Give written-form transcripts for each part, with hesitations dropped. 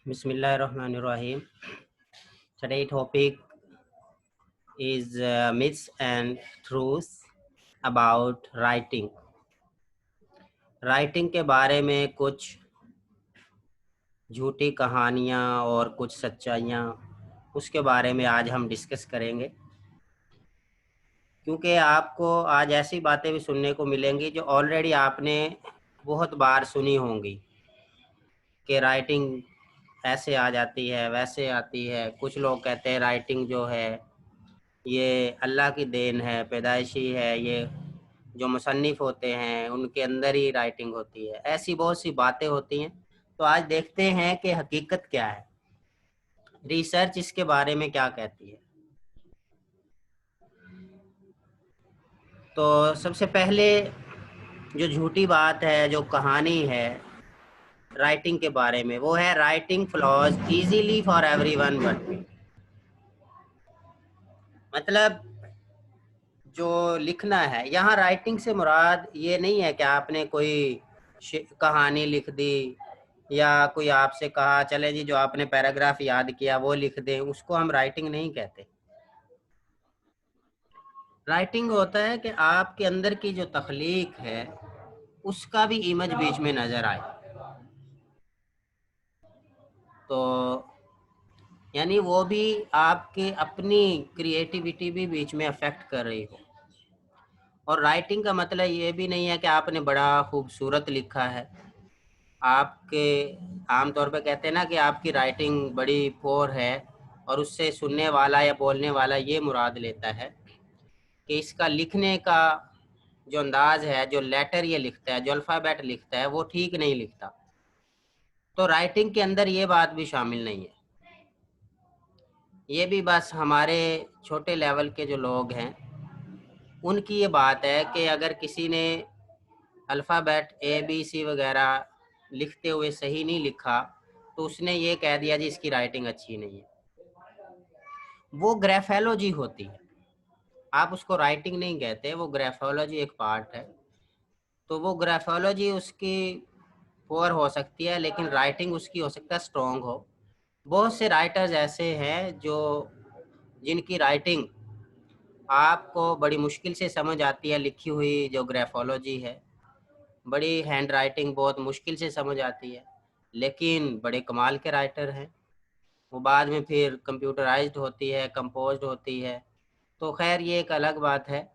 Bismillahirrahmanirrahim. Today's topic is myths and truths about writing. Writing के बारे में कुछ झूठी कहानियाँ और कुछ सच्चाइयाँ, उसके बारे में आज हम डिस्कस करेंगे, क्योंकि आपको आज ऐसी बातें भी सुनने को मिलेंगी जो ऑलरेडी आपने बहुत बार सुनी होंगी कि राइटिंग ऐसे आ जाती है, वैसे आती है। कुछ लोग कहते हैं राइटिंग जो है ये अल्लाह की देन है, पैदाइशी है, ये जो मुसन्निफ़ होते हैं उनके अंदर ही राइटिंग होती है। ऐसी बहुत सी बातें होती हैं। तो आज देखते हैं कि हकीकत क्या है, रिसर्च इसके बारे में क्या कहती है। तो सबसे पहले जो झूठी बात है, जो कहानी है राइटिंग के बारे में, वो है writing flows easily for everyone but me. मतलब जो लिखना है, यहाँ राइटिंग से मुराद ये नहीं है कि आपने कोई कहानी लिख दी या कोई आपसे कहा चले जी जो आपने पैराग्राफ याद किया वो लिख दें, उसको हम राइटिंग नहीं कहते। राइटिंग होता है कि आपके अंदर की जो तख्लीक है उसका भी इमेज बीच में नजर आए। तो यानी वो भी आपके अपनी क्रिएटिविटी भी बीच में अफेक्ट कर रही हो। और राइटिंग का मतलब ये भी नहीं है कि आपने बड़ा खूबसूरत लिखा है। आपके आमतौर पे कहते हैं ना कि आपकी राइटिंग बड़ी पोर है, और उससे सुनने वाला या बोलने वाला ये मुराद लेता है कि इसका लिखने का जो अंदाज है, जो लेटर ये लिखता है, जो अल्फ़ाबेट लिखता है, वो ठीक नहीं लिखता। तो राइटिंग के अंदर ये बात भी शामिल नहीं है। ये भी बस हमारे छोटे लेवल के जो लोग हैं उनकी ये बात है कि अगर किसी ने अल्फ़ाबेट ABC वगैरह लिखते हुए सही नहीं लिखा तो उसने ये कह दिया जी इसकी राइटिंग अच्छी नहीं है। वो ग्राफोलॉजी होती है, आप उसको राइटिंग नहीं कहते, वो ग्राफोलॉजी एक पार्ट है। तो वो ग्राफोलॉजी उसकी पुअर हो सकती है, लेकिन राइटिंग उसकी हो सकता है स्ट्रॉन्ग हो। बहुत से राइटर्स ऐसे हैं जो जिनकी राइटिंग आपको बड़ी मुश्किल से समझ आती है, लिखी हुई जो ग्राफोलॉजी है, बड़ी हैंड राइटिंग बहुत मुश्किल से समझ आती है, लेकिन बड़े कमाल के राइटर हैं। वो बाद में फिर कंप्यूटराइज्ड होती है, कंपोज्ड होती है। तो खैर ये एक अलग बात है।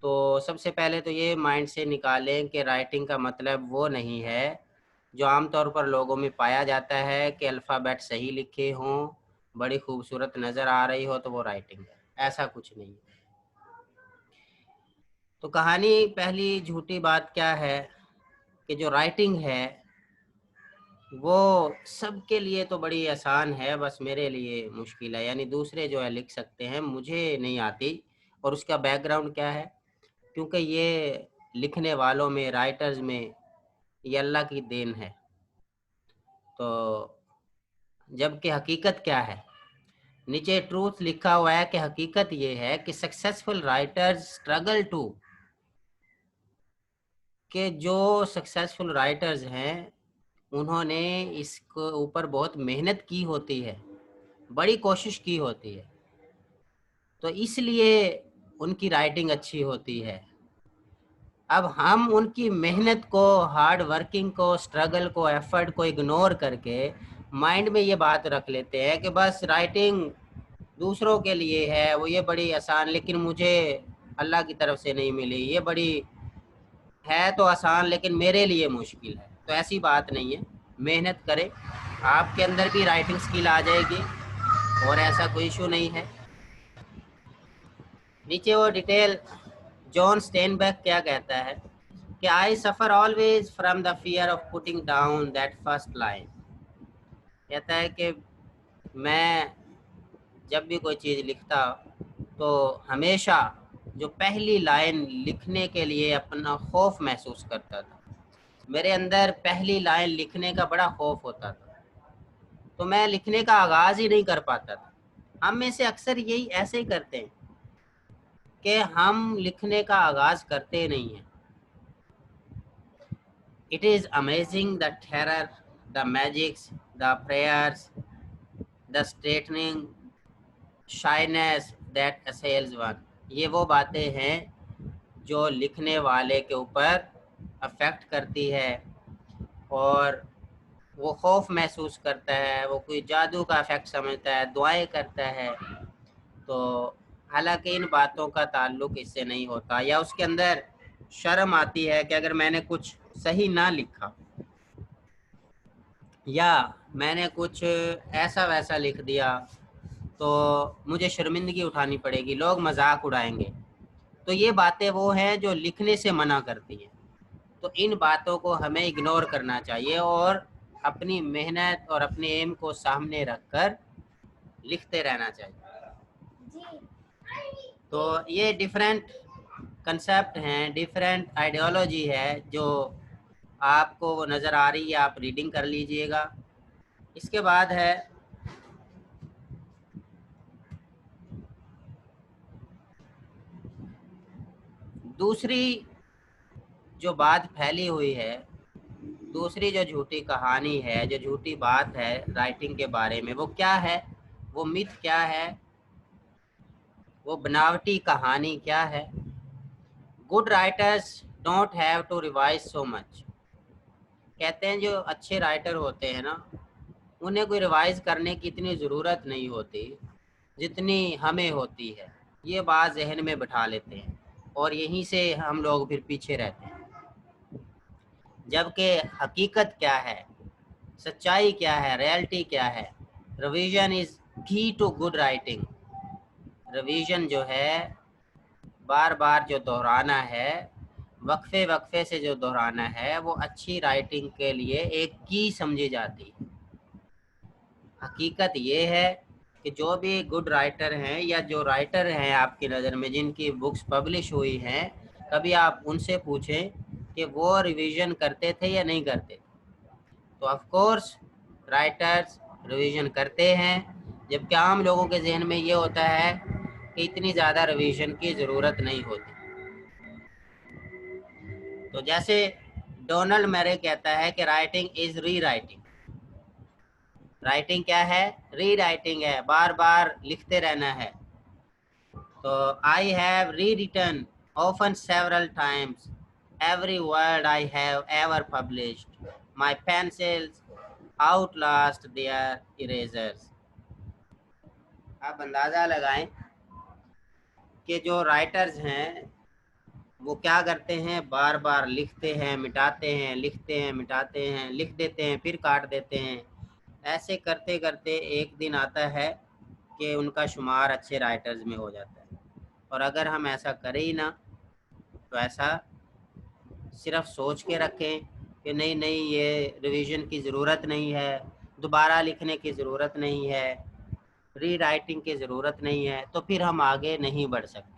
तो सबसे पहले तो ये माइंड से निकालें कि राइटिंग का मतलब वो नहीं है जो आमतौर पर लोगों में पाया जाता है कि अल्फ़ाबेट सही लिखे हों, बड़ी खूबसूरत नज़र आ रही हो तो वो राइटिंग है। ऐसा कुछ नहीं है। तो कहानी पहली झूठी बात क्या है कि जो राइटिंग है वो सबके लिए तो बड़ी आसान है, बस मेरे लिए मुश्किल है। यानी दूसरे जो है लिख सकते हैं, मुझे नहीं आती। और उसका बैकग्राउंड क्या है? क्योंकि ये लिखने वालों में, राइटर्स में, ये अल्लाह की देन है। तो जबकि हकीकत क्या है? नीचे ट्रूथ लिखा हुआ है कि हकीकत ये है कि सक्सेसफुल राइटर्स स्ट्रगल टू, कि जो सक्सेसफुल राइटर्स हैं उन्होंने इसके ऊपर बहुत मेहनत की होती है, बड़ी कोशिश की होती है, तो इसलिए उनकी राइटिंग अच्छी होती है। अब हम उनकी मेहनत को, हार्ड वर्किंग को, स्ट्रगल को, एफर्ट को इग्नोर करके माइंड में ये बात रख लेते हैं कि बस राइटिंग दूसरों के लिए है, वो ये बड़ी आसान, लेकिन मुझे अल्लाह की तरफ से नहीं मिली, ये बड़ी है तो आसान लेकिन मेरे लिए मुश्किल है। तो ऐसी बात नहीं है, मेहनत करें, आपके अंदर भी राइटिंग स्किल आ जाएगी और ऐसा कोई इशू नहीं है। नीचे वो डिटेल जॉन स्टेनबेक क्या कहता है कि I suffer always from the fear of putting down that first line. कहता है कि मैं जब भी कोई चीज़ लिखता तो हमेशा जो पहली लाइन लिखने के लिए अपना खौफ महसूस करता था। मेरे अंदर पहली लाइन लिखने का बड़ा खौफ होता था, तो मैं लिखने का आगाज़ ही नहीं कर पाता था। हम में से अक्सर यही ऐसे ही करते हैं कि हम लिखने का आगाज़ करते नहीं हैं। It is amazing the terror the magics, the prayers, the straightening shyness that assails one. ये वो बातें हैं जो लिखने वाले के ऊपर अफेक्ट करती है और वो खौफ महसूस करता है, वो कोई जादू का इफेक्ट समझता है, दुआएं करता है। तो हालांकि इन बातों का ताल्लुक इससे नहीं होता, या उसके अंदर शर्म आती है कि अगर मैंने कुछ सही ना लिखा या मैंने कुछ ऐसा वैसा लिख दिया तो मुझे शर्मिंदगी उठानी पड़ेगी, लोग मजाक उड़ाएंगे। तो ये बातें वो हैं जो लिखने से मना करती हैं। तो इन बातों को हमें इग्नोर करना चाहिए और अपनी मेहनत और अपने एम को सामने रखकर लिखते रहना चाहिए। तो ये डिफरेंट कंसेप्ट हैं, डिफरेंट आइडियोलॉजी है जो आपको वो नज़र आ रही है, आप रीडिंग कर लीजिएगा। इसके बाद है दूसरी जो बात फैली हुई है, दूसरी जो झूठी कहानी है, जो झूठी बात है राइटिंग के बारे में, वो क्या है, वो मिथ क्या है, वो बनावटी कहानी क्या है। Good writers don't have to revise so much. कहते हैं जो अच्छे राइटर होते हैं ना, उन्हें कोई रिवाइज करने की इतनी ज़रूरत नहीं होती जितनी हमें होती है। ये बात जहन में बिठा लेते हैं और यहीं से हम लोग फिर पीछे रहते हैं। जबकि हकीकत क्या है, सच्चाई क्या है, रियलिटी क्या है। रिवीजन इज की टू गुड राइटिंग। रिवीजन जो है, बार बार जो दोहराना है, वक्फे वक्फे से जो दोहराना है, वो अच्छी राइटिंग के लिए एक की समझी जाती है। हकीकत ये है कि जो भी गुड राइटर हैं या जो राइटर हैं आपकी नज़र में जिनकी बुक्स पब्लिश हुई हैं, कभी आप उनसे पूछें कि वो रिवीजन करते थे या नहीं करते। तो ऑफ कोर्स राइटर्स रिवीजन करते हैं, जबकि आम लोगों के जहन में ये होता है कि इतनी ज़्यादा रिवीजन की ज़रूरत नहीं होती। तो जैसे डोनाल्ड मैरे कहता है कि राइटिंग इज री राइटिंग। राइटिंग क्या है, री राइटिंग है, बार बार लिखते रहना है। तो I have rewritten often several times every word I have ever published. My pencils outlast their erasers. आप अंदाज़ा लगाएं कि जो राइटर्स हैं वो क्या करते हैं, बार बार लिखते हैं, मिटाते हैं, लिखते हैं, मिटाते हैं, लिख देते हैं, फिर काट देते हैं। ऐसे करते करते एक दिन आता है कि उनका शुमार अच्छे राइटर्स में हो जाता है। और अगर हम ऐसा करें ही ना, तो ऐसा सिर्फ सोच के रखें कि नहीं नहीं ये रिवीजन की ज़रूरत नहीं है, दोबारा लिखने की ज़रूरत नहीं है, री राइटिंग की ज़रूरत नहीं है, तो फिर हम आगे नहीं बढ़ सकते।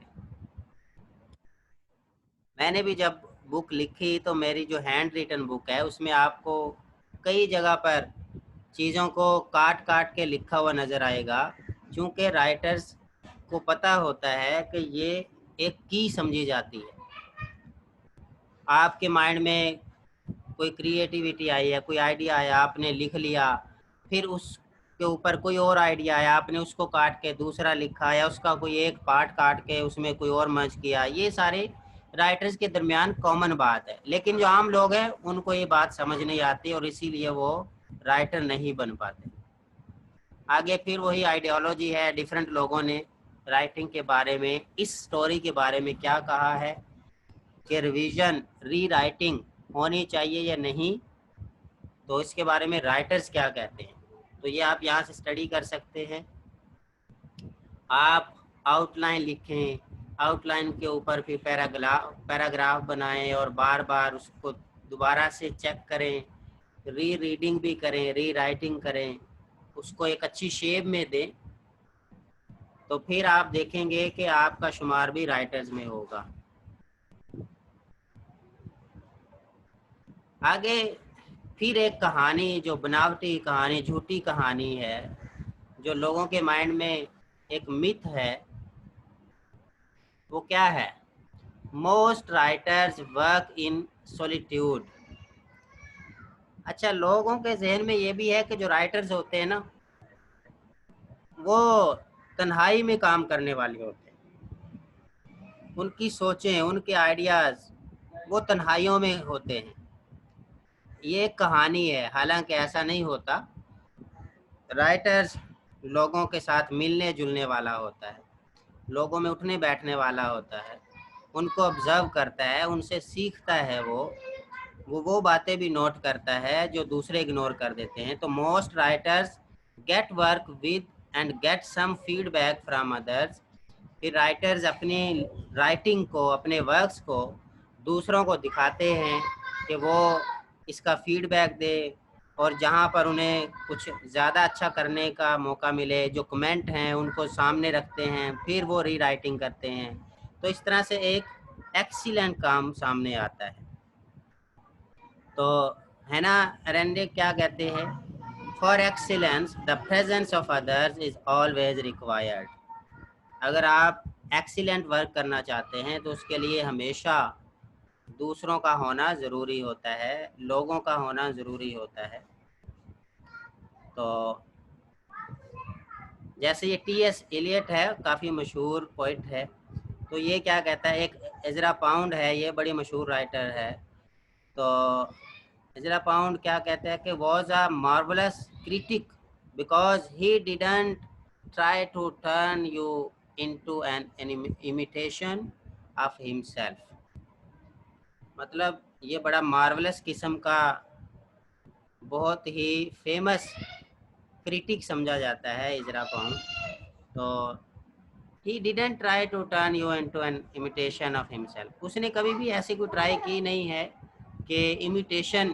मैंने भी जब बुक लिखी तो मेरी जो हैंड रिटन बुक है उसमें आपको कई जगह पर चीज़ों को काट काट के लिखा हुआ नज़र आएगा, क्योंकि राइटर्स को पता होता है कि ये एक की समझी जाती है। आपके माइंड में कोई क्रिएटिविटी आई है, कोई आइडिया आया, आपने लिख लिया, फिर उसके ऊपर कोई और आइडिया आया, आपने उसको काट के दूसरा लिखा, या उसका कोई एक पार्ट काट के उसमें कोई और मर्ज किया। ये सारे राइटर्स के दरमियान कॉमन बात है, लेकिन जो आम लोग हैं उनको ये बात समझ नहीं आती और इसीलिए वो राइटर नहीं बन पाते। आगे फिर वही आइडियोलॉजी है, डिफरेंट लोगों ने राइटिंग के बारे में, इस स्टोरी के बारे में क्या कहा है कि रिवीजन, री राइटिंग होनी चाहिए या नहीं, तो इसके बारे में राइटर्स क्या कहते हैं। तो ये आप यहाँ से स्टडी कर सकते हैं। आप आउटलाइन लिखें, आउटलाइन के ऊपर फिर पैराग्राफ बनाएं और बार बार उसको दोबारा से चेक करें, री रीडिंग भी करें, री राइटिंग करें, उसको एक अच्छी शेप में दें, तो फिर आप देखेंगे कि आपका शुमार भी राइटर्स में होगा। आगे फिर एक कहानी जो बनावटी कहानी, झूठी कहानी है, जो लोगों के माइंड में एक मिथ है, वो क्या है, most writers work in solitude. अच्छा, लोगों के जहन में ये भी है कि जो राइटर्स होते हैं ना, वो तन्हाई में काम करने वाले होते हैं। उनकी सोचें, उनके आइडियाज़ वो तन्हाइयों में होते हैं। ये एक कहानी है, हालांकि ऐसा नहीं होता। राइटर्स लोगों के साथ मिलने जुलने वाला होता है, लोगों में उठने बैठने वाला होता है, उनको ऑब्जर्व करता है, उनसे सीखता है। वो बातें भी नोट करता है जो दूसरे इग्नोर कर देते हैं। तो most writers get work with and get some feedback from others. फिर राइटर्स अपनी राइटिंग को, अपने वर्क्स को दूसरों को दिखाते हैं कि वो इसका फीडबैक दे, और जहाँ पर उन्हें कुछ ज़्यादा अच्छा करने का मौका मिले, जो कमेंट हैं उनको सामने रखते हैं, फिर वो री राइटिंग करते हैं। तो इस तरह से एक एक्सीलेंट काम सामने आता है। तो हैना अरेंडे क्या कहते हैं? For excellence the presence of others is always required. अगर आप एक्सीलेंट वर्क करना चाहते हैं तो उसके लिए हमेशा दूसरों का होना ज़रूरी होता है, लोगों का होना ज़रूरी होता है। तो जैसे ये टी.एस. एलियट है, काफ़ी मशहूर पोइट है। तो ये क्या कहता है, एक एजरा पाउंड है, ये बड़ी मशहूर राइटर है। तो एजरा पाउंड क्या कहते हैं कि was a marvellous critic because he didn't try to turn you into an imitation of himself. मतलब ये बड़ा मार्वलस किस्म का, बहुत ही फेमस क्रिटिक समझा जाता है इजरा पाउंड। तो he didn't try to turn you into an imitation of himself। उसने कभी भी ऐसी कोई ट्राई की नहीं है कि इमिटेशन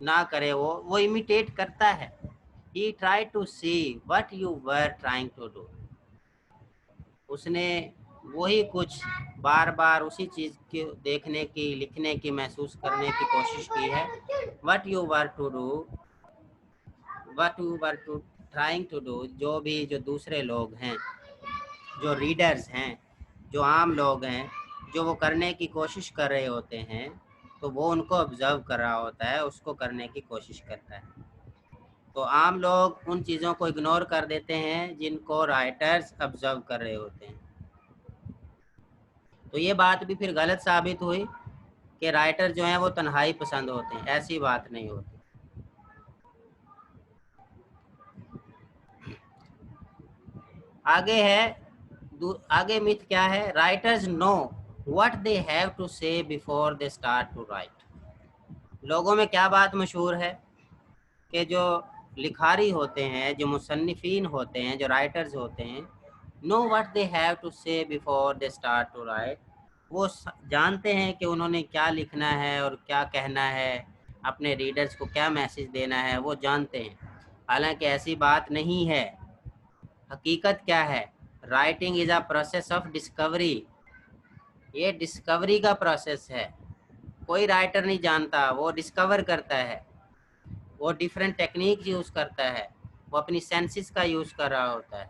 ना करे। वो इमिटेट करता है। he tried to see what you were trying to do। उसने वही कुछ बार बार उसी चीज़ के देखने की, लिखने की, महसूस करने की कोशिश की है। what you were to do, what you were to trying to do। जो दूसरे लोग हैं, जो रीडर्स हैं, जो आम लोग हैं, जो वो करने की कोशिश कर रहे होते हैं, तो वो उनको ऑब्जर्व कर रहा होता है, उसको करने की कोशिश करता है। तो आम लोग उन चीज़ों को इग्नोर कर देते हैं जिनको राइटर्स ऑब्जर्व कर रहे होते हैं। तो ये बात भी फिर गलत साबित हुई कि राइटर जो हैं वो तन्हाई पसंद होते हैं। ऐसी बात नहीं होती। आगे है, आगे मिथ क्या है? Writers know what they have to say before they start to write. लोगों में क्या बात मशहूर है कि जो लिखारी होते हैं, जो मुसन्निफीन होते हैं, जो राइटर्स होते हैं, know what they have to say before they start to write. वो जानते हैं कि उन्होंने क्या लिखना है और क्या कहना है, अपने रीडर्स को क्या मैसेज देना है, वो जानते हैं। हालांकि ऐसी बात नहीं है। हकीकत क्या है? Writing is a process of discovery. ये डिस्कवरी का प्रोसेस है। कोई राइटर नहीं जानता, वो डिस्कवर करता है। वो डिफरेंट टेक्निक यूज़ करता है, वो अपनी सेंसेस का यूज़ कर रहा होता है।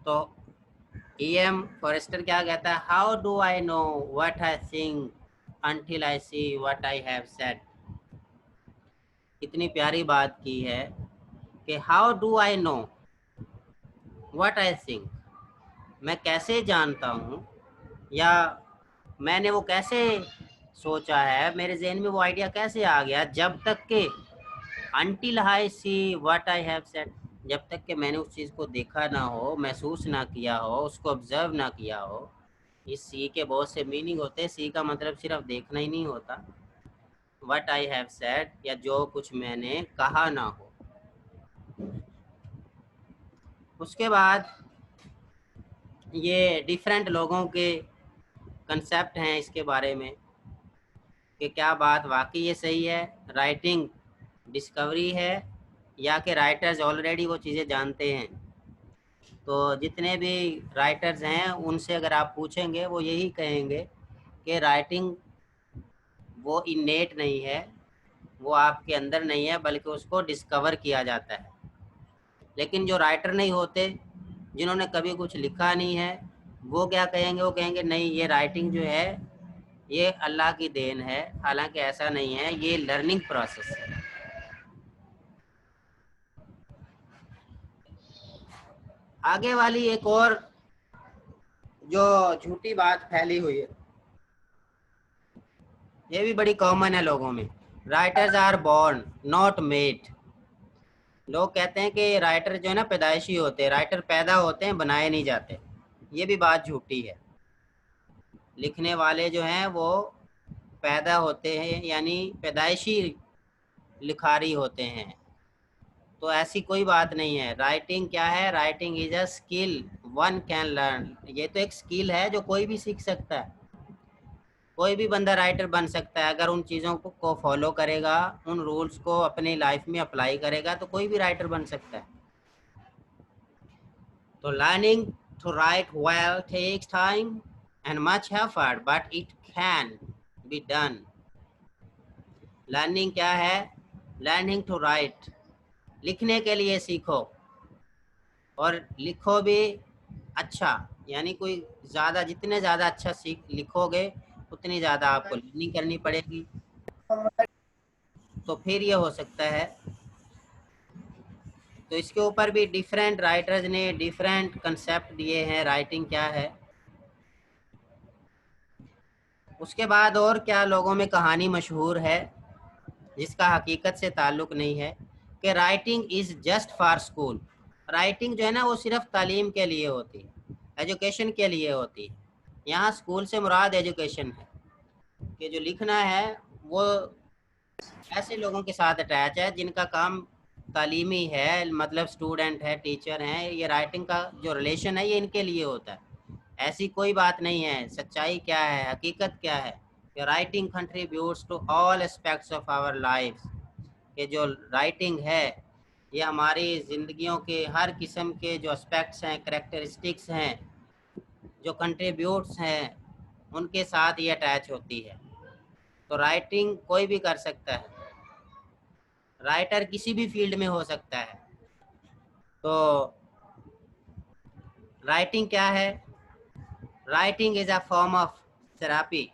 तो E.M. फॉरेस्टर क्या कहता है? How do I know what I think until I see what I have said। इतनी प्यारी बात की है कि how do I know what I think. मैं कैसे जानता हूँ, या मैंने वो कैसे सोचा है, मेरे जहन में वो आइडिया कैसे आ गया, जब तक कि until I see what I have said। जब तक कि मैंने उस चीज़ को देखा ना हो, महसूस ना किया हो, उसको ऑब्जर्व ना किया हो। इस सी के बहुत से मीनिंग होते हैं। सी का मतलब सिर्फ देखना ही नहीं होता। What I have said, या जो कुछ मैंने कहा ना हो। उसके बाद ये डिफरेंट लोगों के कंसेप्ट हैं इसके बारे में कि क्या बात वाकई ये सही है, राइटिंग डिस्कवरी है, या कि राइटर्स ऑलरेडी वो चीज़ें जानते हैं। तो जितने भी राइटर्स हैं उनसे अगर आप पूछेंगे, वो यही कहेंगे कि राइटिंग वो इनेट नहीं है, वो आपके अंदर नहीं है, बल्कि उसको डिस्कवर किया जाता है। लेकिन जो राइटर नहीं होते, जिन्होंने कभी कुछ लिखा नहीं है, वो क्या कहेंगे? वो कहेंगे नहीं, ये राइटिंग जो है ये अल्लाह की देन है, हालांकि ऐसा नहीं है, ये लर्निंग प्रोसेस है। आगे वाली एक और जो झूठी बात फैली हुई है, ये भी बड़ी कॉमन है लोगों में। Writers are born not made. लोग कहते हैं कि राइटर जो है ना पैदाइशी होते हैं, राइटर पैदा होते हैं, बनाए नहीं जाते। ये भी बात झूठी है। लिखने वाले जो हैं वो पैदा होते हैं, यानी पैदाइशी लिखारी होते हैं। तो ऐसी कोई बात नहीं है। राइटिंग क्या है? Writing is a skill one can learn. ये तो एक स्किल है जो कोई भी सीख सकता है। कोई भी बंदा राइटर बन सकता है अगर उन चीज़ों को फॉलो करेगा, उन रूल्स को अपनी लाइफ में अप्लाई करेगा, तो कोई भी राइटर बन सकता है। तो learning to write well takes time and much effort but it can be done. Learning क्या है? लर्निंग टू राइट, लिखने के लिए सीखो, और लिखो भी अच्छा, यानी कोई ज़्यादा, जितने ज़्यादा अच्छा सीख लिखोगे उतनी ज़्यादा आपको लर्निंग करनी पड़ेगी, तो फिर ये हो सकता है। तो इसके ऊपर भी डिफरेंट राइटर्स ने डिफरेंट कंसेप्ट दिए हैं, राइटिंग क्या है। उसके बाद और क्या लोगों में कहानी मशहूर है जिसका हकीकत से ताल्लुक़ नहीं है, कि writing is just for school. Writing जो है ना वो सिर्फ तालीम के लिए होती है, एजुकेशन के लिए होती है। यहाँ स्कूल से मुराद एजुकेशन है, कि जो लिखना है वो ऐसे लोगों के साथ अटैच है जिनका काम तालीमी है, मतलब स्टूडेंट है, टीचर हैं। ये राइटिंग का जो रिलेशन है ये इनके लिए होता है। ऐसी कोई बात नहीं है। सच्चाई क्या है, हकीकत क्या है, कि writing contributes to all aspects of our life. कि जो राइटिंग है ये हमारी ज़िंदगियों के हर किस्म के जो एस्पेक्ट्स हैं, करेक्टरिस्टिक्स हैं, जो कंट्रीब्यूट्स हैं, उनके साथ ये अटैच होती है। तो राइटिंग कोई भी कर सकता है, राइटर किसी भी फील्ड में हो सकता है। तो राइटिंग क्या है? Writing is a form of therapy.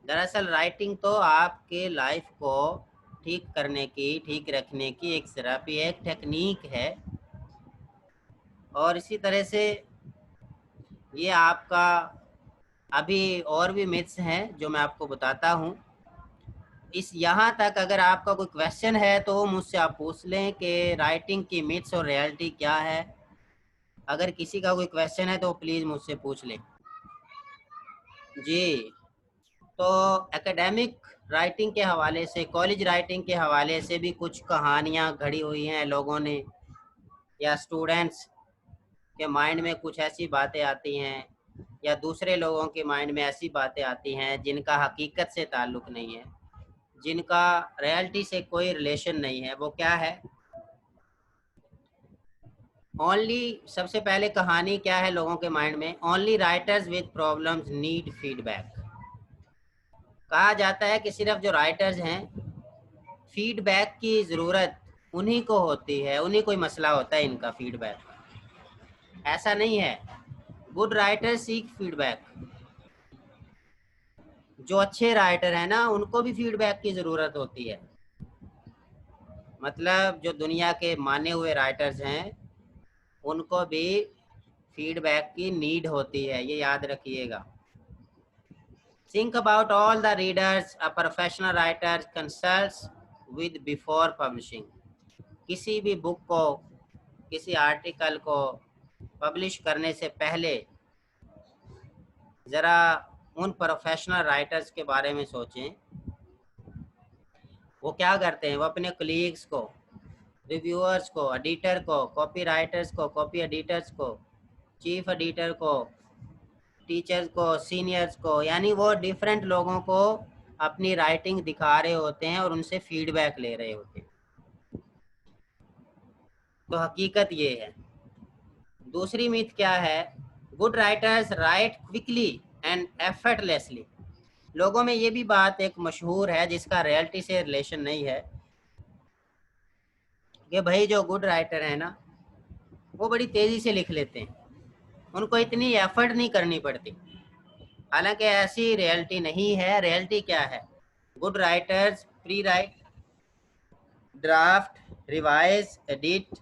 दरअसल राइटिंग तो आपके लाइफ को ठीक करने की, ठीक रखने की एक थेरापी है, एक टेक्निक है। और इसी तरह से ये आपका, अभी और भी मिथ्स हैं जो मैं आपको बताता हूँ। इस यहाँ तक अगर आपका कोई क्वेश्चन है तो मुझसे आप पूछ लें कि राइटिंग की मिथ्स और रियलिटी क्या है। अगर किसी का कोई क्वेश्चन है तो प्लीज़ मुझसे पूछ लें। जी, तो एकेडमिक राइटिंग के हवाले से, कॉलेज राइटिंग के हवाले से भी कुछ कहानियाँ घड़ी हुई हैं लोगों ने, या स्टूडेंट्स के माइंड में कुछ ऐसी बातें आती हैं, या दूसरे लोगों के माइंड में ऐसी बातें आती हैं जिनका हकीकत से ताल्लुक़ नहीं है, जिनका रियलिटी से कोई रिलेशन नहीं है। वो क्या है? ओनली, सबसे पहले कहानी क्या है लोगों के माइंड में? Only writers with problems need feedback. कहा जाता है कि सिर्फ जो राइटर्स हैं, फीडबैक की ज़रूरत उन्हीं को होती है, उन्हीं कोई मसला होता है इनका फीडबैक। ऐसा नहीं है, गुड राइटर सीक फीडबैक। जो अच्छे राइटर हैं ना उनको भी फीडबैक की ज़रूरत होती है। मतलब जो दुनिया के माने हुए राइटर्स हैं उनको भी फीडबैक की नीड होती है, ये याद रखिएगा। Think about all the readers a professional writer consults with before publishing. किसी भी बुक को, किसी आर्टिकल को पब्लिश करने से पहले ज़रा उन प्रोफेशनल राइटर्स के बारे में सोचें। वो क्या करते हैं? वो अपने कलीग्स को, रिव्यूअर्स को, एडिटर को, कॉपी राइटर्स को, कॉपी एडिटर्स को, चीफ एडिटर को, टीचर्स को, सीनियर्स को, यानी वो डिफरेंट लोगों को अपनी राइटिंग दिखा रहे होते हैं और उनसे फीडबैक ले रहे होते हैं। तो हकीकत ये है। दूसरी मिथ क्या है? Good writers right quickly and effortlessly. लोगों में ये भी बात एक मशहूर है जिसका रियलिटी से रिलेशन नहीं है, कि भाई जो गुड राइटर है ना वो बड़ी तेज़ी से लिख लेते हैं, उनको इतनी एफर्ट नहीं करनी पड़ती। हालांकि ऐसी रियलिटी नहीं है। रियलिटी क्या है? Good writers pre right, draft, revise, edit,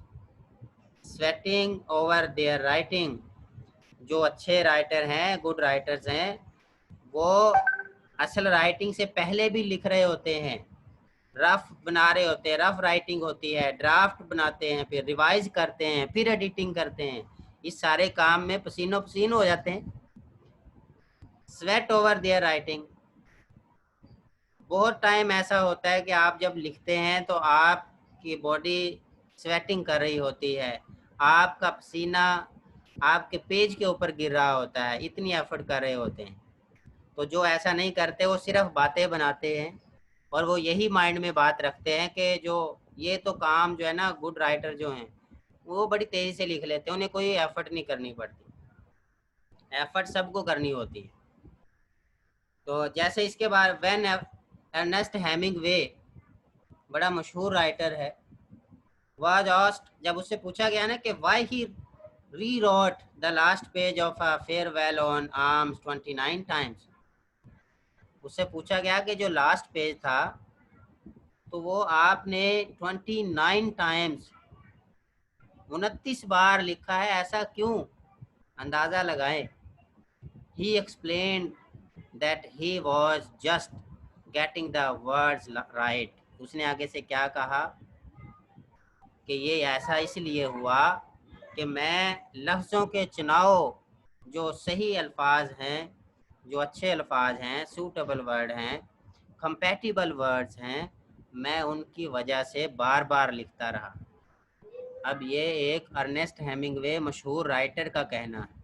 sweating over there writing. जो अच्छे राइटर हैं, गुड राइटर्स हैं, वो असल राइटिंग से पहले भी लिख रहे होते हैं, रफ बना रहे होते हैं, रफ राइटिंग होती है, ड्राफ्ट बनाते हैं, फिर रिवाइज करते हैं, फिर एडिटिंग करते हैं। इस सारे काम में पसीनो पसीन हो जाते हैं। Sweat over there writing. बहुत टाइम ऐसा होता है कि आप जब लिखते हैं तो आपकी बॉडी स्वेटिंग कर रही होती है, आपका पसीना आपके पेज के ऊपर गिर रहा होता है, इतनी एफर्ट कर रहे होते हैं। तो जो ऐसा नहीं करते वो सिर्फ बातें बनाते हैं, और वो यही माइंड में बात रखते हैं कि जो ये तो काम जो है ना, गुड राइटर जो हैं वो बड़ी तेज़ी से लिख लेते हैं, उन्हें कोई एफर्ट नहीं करनी पड़ती। एफर्ट सबको करनी होती है। तो जैसे इसके बाद व्हेन अर्नेस्ट हेमिंगवे, बड़ा मशहूर राइटर है, वाज आस्क्ड, जब उससे पूछा गया ना कि why he rewrote the last page of a farewell on arms 29 times. उससे पूछा गया कि जो लास्ट पेज था तो वो आपने 29 टाइम्स, 29 बार लिखा है, ऐसा क्यों? अंदाजा लगाएं। ही explained that he was just getting the words right. उसने आगे से क्या कहा कि ये ऐसा इसलिए हुआ कि मैं लफ्ज़ों के चुनाव, जो सही अल्फाज हैं, जो अच्छे अल्फाज हैं, सूटेबल वर्ड हैं, कंपैटिबल वर्ड्स हैं, मैं उनकी वजह से बार बार लिखता रहा। अब ये एक अर्नेस्ट हेमिंगवे मशहूर राइटर का कहना है।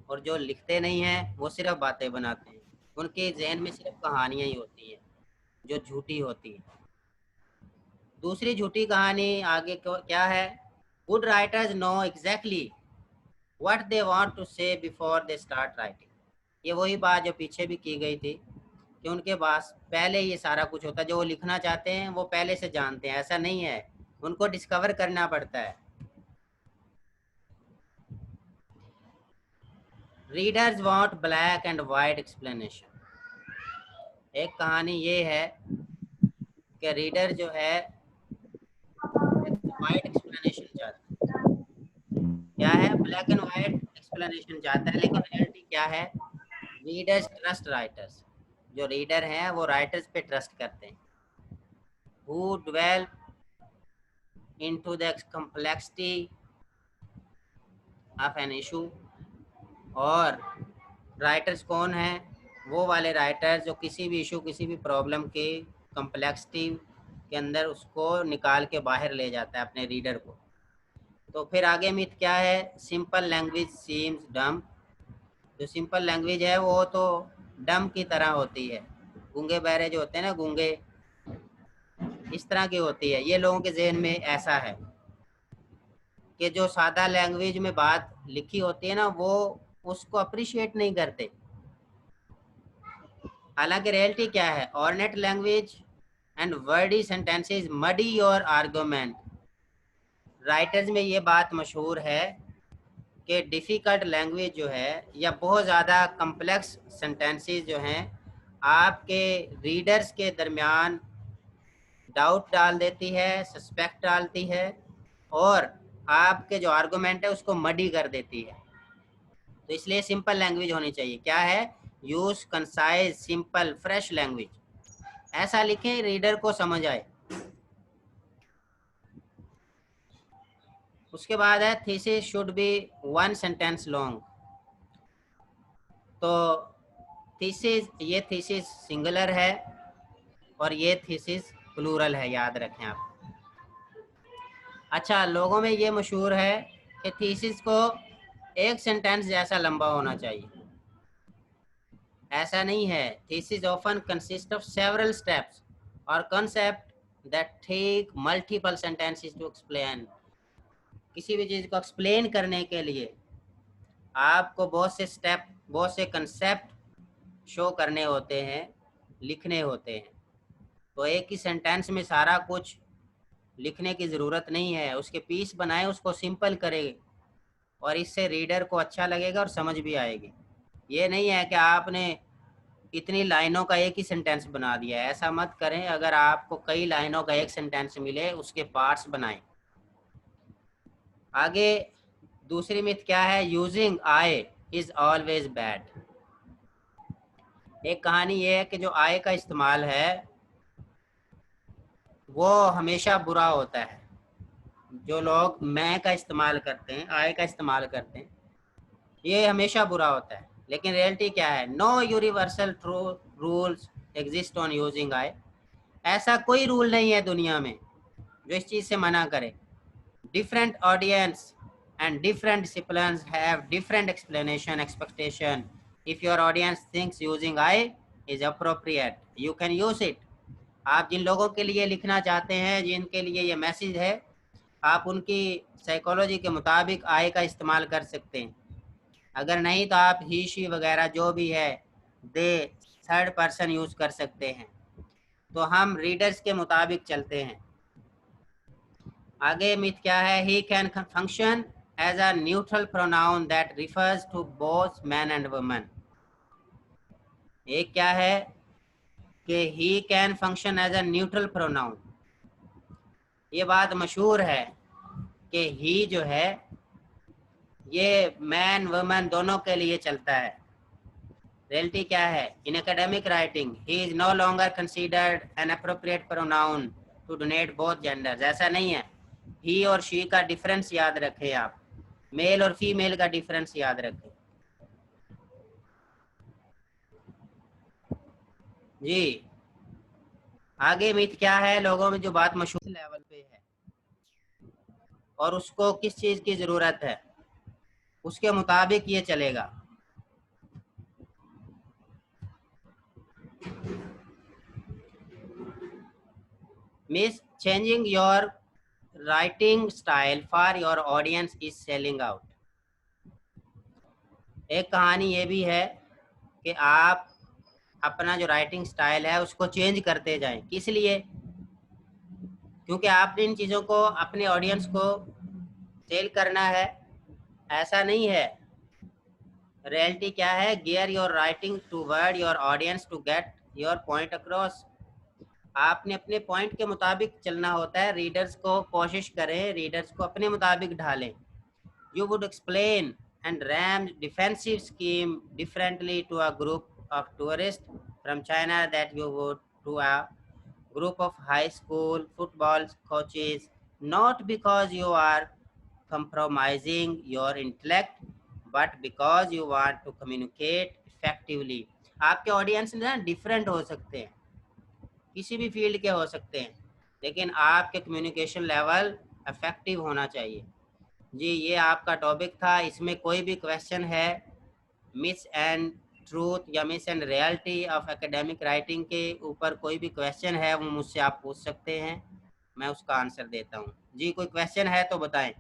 और जो लिखते नहीं हैं वो सिर्फ बातें बनाते हैं, उनके जहन में सिर्फ कहानियाँ ही होती हैं जो झूठी होती हैं। दूसरी झूठी कहानी आगे क्या है? Good writers know exactly what they want to say before they start writing. ये वही बात जो पीछे भी की गई थी कि उनके पास पहले ये सारा कुछ होता है, जो वो लिखना चाहते हैं वो पहले से जानते हैं। ऐसा नहीं है, उनको डिस्कवर करना पड़ता है। Readers want black and white explanation. एक कहानी ये है कि रीडर जो है वाइट एक्सप्लेनेशन चाहता है। क्या है? ब्लैक एंड वाइट एक्सप्लेनेशन चाहता है, लेकिन रियलिटी क्या है? Readers trust writers. जो रीडर हैं वो राइटर्स पे ट्रस्ट करते हैं। Who dwell into the complexity of an issue। और राइटर्स कौन हैं? वो वाले राइटर्स जो किसी भी इशू, किसी भी प्रॉब्लम के कम्प्लेक्सिटी के अंदर उसको निकाल के बाहर ले जाता है अपने रीडर को। तो फिर आगे मिथ क्या है? सिंपल लैंग्वेज सीम्स डम। जो सिंपल लैंग्वेज है वो तो डम की तरह होती है। गूंगे बहरे जो होते हैं ना, गूंगे, इस तरह की होती है। ये लोगों के जहन में ऐसा है कि जो सादा लैंग्वेज में बात लिखी होती है ना, वो उसको अप्रिशिएट नहीं करते। हालांकि रियलिटी क्या है? Ornate language and Verde sentences muddy your argument. Writers में ये बात मशहूर है कि डिफ़िकल्ट लैंग्वेज जो है या बहुत ज़्यादा कम्प्लेक्स सेंटेंसेस जो हैं, आपके रीडर्स के दरमियान डाउट डाल देती है, सस्पेक्ट डालती है, और आपके जो आर्गुमेंट है उसको मडी कर देती है। तो इसलिए सिंपल लैंग्वेज होनी चाहिए। क्या है? Use concise simple fresh language. ऐसा लिखें रीडर को समझ आए। उसके बाद है thesis should be 1 sentence long. तो थीसिस, ये थीसिस सिंगुलर है और ये थीसिस प्लूरल है, याद रखें आप। अच्छा, लोगों में ये मशहूर है कि थीसिस को एक सेंटेंस जैसा लंबा होना चाहिए। ऐसा नहीं है। Thesis often consist of several steps और concept that take multiple sentences to explain. किसी भी चीज़ को एक्सप्लेन करने के लिए आपको बहुत से स्टेप, बहुत से कंसेप्ट शो करने होते हैं, लिखने होते हैं। तो एक ही सेंटेंस में सारा कुछ लिखने की ज़रूरत नहीं है। उसके पीस बनाए, उसको सिंपल करें, और इससे रीडर को अच्छा लगेगा और समझ भी आएगी। ये नहीं है कि आपने इतनी लाइनों का एक ही सेंटेंस बना दिया है, ऐसा मत करें। अगर आपको कई लाइनों का एक सेंटेंस मिले उसके पार्ट्स बनाएं। आगे दूसरी मिथ क्या है, using I is always bad. एक कहानी ये है कि जो आई का इस्तेमाल है वो हमेशा बुरा होता है। जो लोग मैं का इस्तेमाल करते हैं, आई का इस्तेमाल करते हैं, ये हमेशा बुरा होता है। लेकिन रियलिटी क्या है, no universal true rules exist on using I. ऐसा कोई रूल नहीं है दुनिया में जो इस चीज़ से मना करे। Different audience and different disciplines have different explanation expectation. If your audience thinks using I is appropriate, you can use it. आप जिन लोगों के लिए लिखना चाहते हैं, जिनके लिए ये मैसेज है, आप उनकी साइकोलॉजी के मुताबिक आई का इस्तेमाल कर सकते हैं। अगर नहीं तो आप ही शी वगैरह जो भी है दे थर्ड पर्सन यूज कर सकते हैं। तो हम रीडर्स के मुताबिक चलते हैं। आगे मिथ क्या है, he can function as a neutral pronoun that refers to both man and women. एक क्या है कि he can function as a neutral pronoun. ये बात मशहूर है कि ही जो है ये मैन वुमेन दोनों के लिए चलता है। रियलिटी क्या है, in academic writing he is no longer considered an appropriate pronoun to donate both genders. ऐसा नहीं है। ही और शी का डिफरेंस याद रखें, आप मेल और फीमेल का डिफरेंस याद रखें जी। आगे मिथ क्या है, लोगों में जो बात मशहूर लेवल पे है और उसको किस चीज की जरूरत है उसके मुताबिक ये चलेगा। Miss changing your writing style for your audience is selling out. एक कहानी ये भी है कि आप अपना जो राइटिंग स्टाइल है उसको चेंज करते जाएं। किस लिए? क्योंकि आपने इन चीज़ों को अपने ऑडियंस को सेल करना है, ऐसा नहीं है। रियलिटी क्या है, gear your writing toward your audience to get your point across. आपने अपने पॉइंट के मुताबिक चलना होता है। रीडर्स को कोशिश करें, रीडर्स को अपने मुताबिक ढालें। You would explain and ram defensive scheme differently to a group of tourists from China that you would to a group of high school football coaches, not because you are compromising your intellect, but because you want to communicate effectively. आपके audience ना different हो सकते हैं, किसी भी field के हो सकते हैं, लेकिन आपके कम्युनिकेशन लेवल इफेक्टिव होना चाहिए। जी, ये आपका टॉपिक था। इसमें कोई भी क्वेश्चन है मिस एंड ट्रूथ या miss and reality of academic writing के ऊपर कोई भी क्वेश्चन है वो मुझसे आप पूछ सकते हैं, मैं उसका आंसर देता हूँ। जी, कोई क्वेश्चन है तो बताएं।